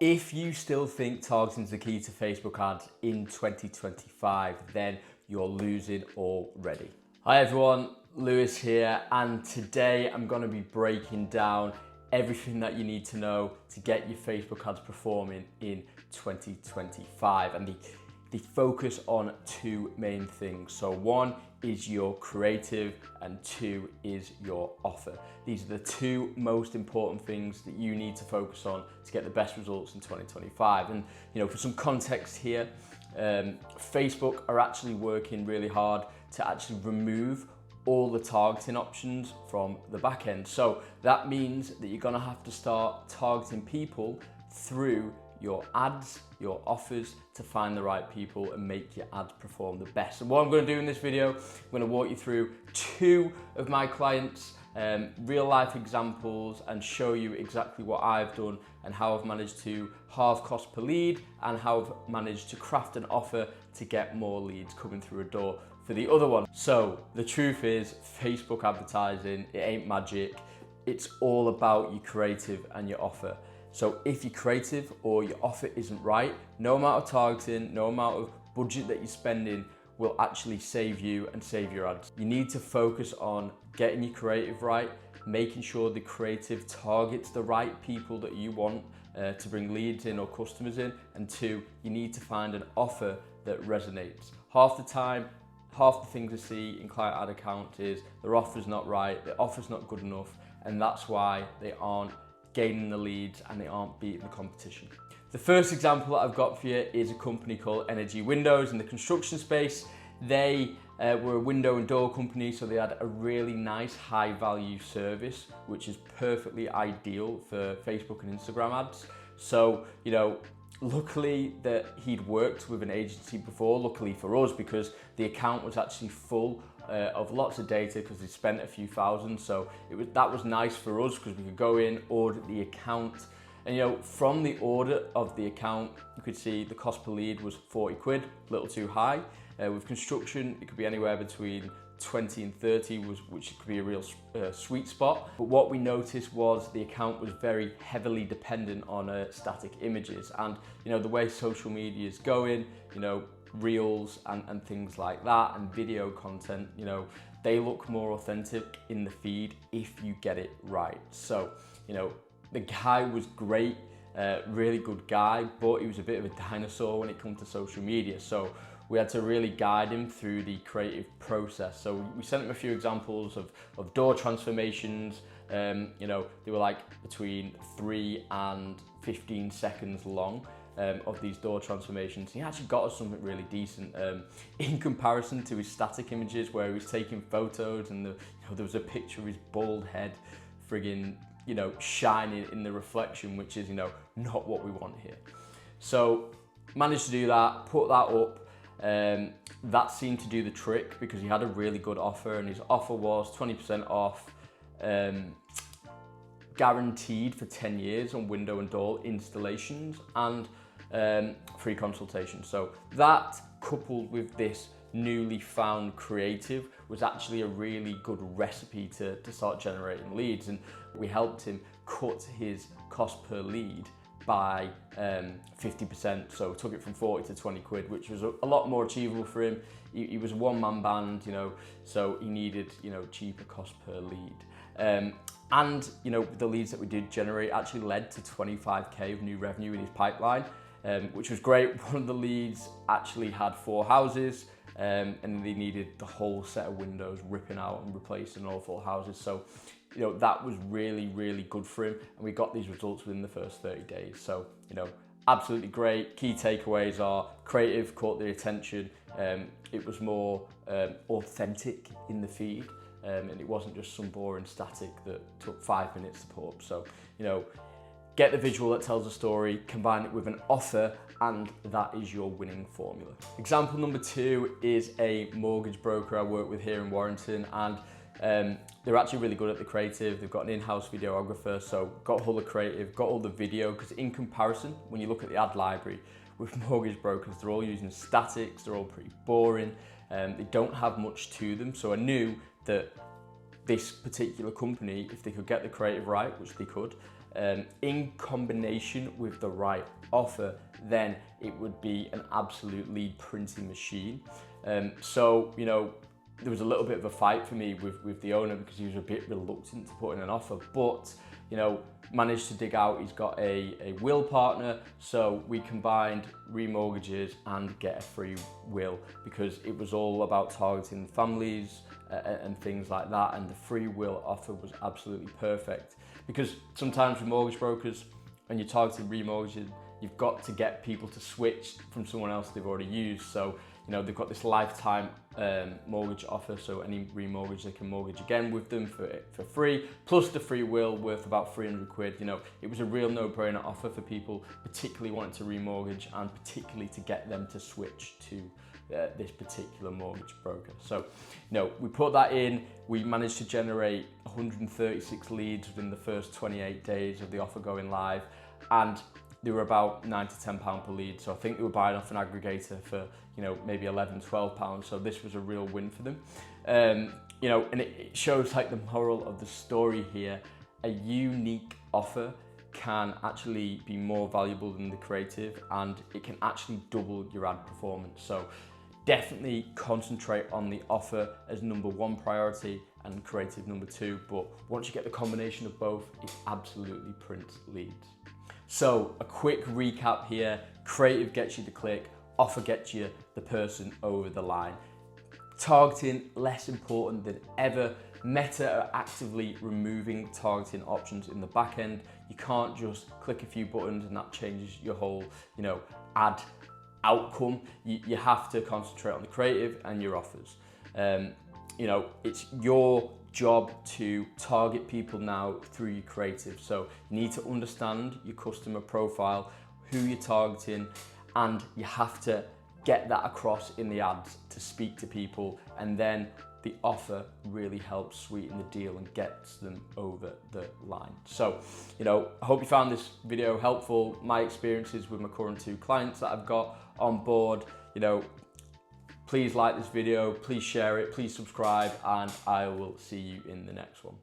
If you still think targeting is the key to Facebook ads in 2025, then you're losing already. Hi everyone, Lewis here, and today I'm going to be breaking down everything that you need to know to get your Facebook ads performing in 2025, and the focus on two main things. So one is your creative and two is your offer. These are the two most important things that you need to focus on to get the best results in 2025. And for some context here, Facebook are actually working really hard to actually remove all the targeting options from the back end. So that means that you're gonna have to start targeting people through your ads, your offers, to find the right people and make your ads perform the best. And what I'm gonna do in this video, I'm gonna walk you through two of my clients, real life examples, and show you exactly what I've done and how I've managed to halve cost per lead and how I've managed to craft an offer to get more leads coming through a door for the other one. So the truth is, Facebook advertising, it ain't magic. It's all about your creative and your offer. So if your creative or your offer isn't right, no amount of targeting, no amount of budget that you're spending will actually save you and save your ads. You need to focus on getting your creative right, making sure the creative targets the right people that you want to bring leads in or customers in, and two, you need to find an offer that resonates. Half the time, half the things I see in client ad accounts is their offer's not right, the offer's not good enough, and that's why they aren't gaining the leads and they aren't beating the competition. The first example that I've got for you is a company called Energy Windows in the construction space. They were a window and door company, so they had a really nice high value service, which is perfectly ideal for Facebook and Instagram ads. So, luckily that he'd worked with an agency before, luckily for us, because the account was actually full of lots of data because they spent a few thousand. So that was nice for us because we could go in, audit the account. And from the audit of the account, you could see the cost per lead was 40 quid, a little too high. With construction, it could be anywhere between 20 and 30, which could be a real sweet spot. But what we noticed was the account was very heavily dependent on static images. And the way social media is going, reels and things like that, and video content, they look more authentic in the feed if you get it right. So, the guy was great, really good guy, but he was a bit of a dinosaur when it comes to social media. So we had to really guide him through the creative process. So we sent him a few examples of door transformations. They were like between 3 and 15 seconds long of these door transformations. He actually got us something really decent in comparison to his static images where he was taking photos and there was a picture of his bald head friggin' shining in the reflection, which is not what we want here. So managed to do that, put that up. That seemed to do the trick because he had a really good offer, and his offer was 20% off, guaranteed for 10 years on window and door installations, and free consultation. So that, coupled with this newly found creative, was actually a really good recipe to start generating leads. And we helped him cut his cost per lead by 50%. So took it from 40 to 20 quid, which was a lot more achievable for him. He was a one-man band, so he needed, cheaper cost per lead. And the leads that we did generate actually led to 25k of new revenue in his pipeline, which was great. One of the leads actually had 4 houses, and they needed the whole set of windows ripping out and replacing all 4 houses. So that was really, really good for him, and we got these results within the first 30 days. So, absolutely great. Key takeaways are creative caught the attention. It was more authentic in the feed, and it wasn't just some boring static that took 5 minutes to put up. So, get the visual that tells a story, combine it with an offer, and that is your winning formula. Example number 2 is a mortgage broker I work with here in Warrington, and they're actually really good at the creative. They've got an in-house videographer, so got all the creative, got all the video, because in comparison, when you look at the ad library with mortgage brokers, they're all using statics, they're all pretty boring, they don't have much to them. So I knew that this particular company, if they could get the creative right, which they could, in combination with the right offer, then it would be an absolute lead printing machine. So, you know, there was a little bit of a fight for me with the owner because he was a bit reluctant to put in an offer, but, you know, managed to dig out, he's got a will partner, so we combined remortgages and get a free will, because it was all about targeting families and things like that, and the free will offer was absolutely perfect. Because sometimes with mortgage brokers, when you're targeting remortgaging, you've got to get people to switch from someone else they've already used. So, you know, they've got this lifetime mortgage offer, so any remortgage they can mortgage again with them for free, plus the free will worth about 300 quid. You know, it was a real no-brainer offer for people, particularly wanting to remortgage and particularly to get them to switch to this particular mortgage broker. So, you know, we put that in, we managed to generate 136 leads within the first 28 days of the offer going live, and they were about £9 to £10 per lead. So I think they were buying off an aggregator for, you know, maybe £11, £12. So this was a real win for them. You know, and it shows like the moral of the story here. A unique offer can actually be more valuable than the creative, and it can actually double your ad performance. So definitely concentrate on the offer as number one priority and creative number two. But once you get the combination of both, it absolutely prints leads. So a quick recap here: creative gets you the click, offer gets you the person over the line. Targeting less important than ever. Meta are actively removing targeting options in the back end. You can't just click a few buttons and that changes your whole, you know, ad outcome. You have to concentrate on the creative and your offers. You know, it's your job to target people now through your creative. So you need to understand your customer profile, who you're targeting, and you have to get that across in the ads to speak to people, and then the offer really helps sweeten the deal and gets them over the line. So, you know, I hope you found this video helpful. My experiences with my current 2 clients that I've got on board. You know, please like this video, please share it, please subscribe, and I will see you in the next one.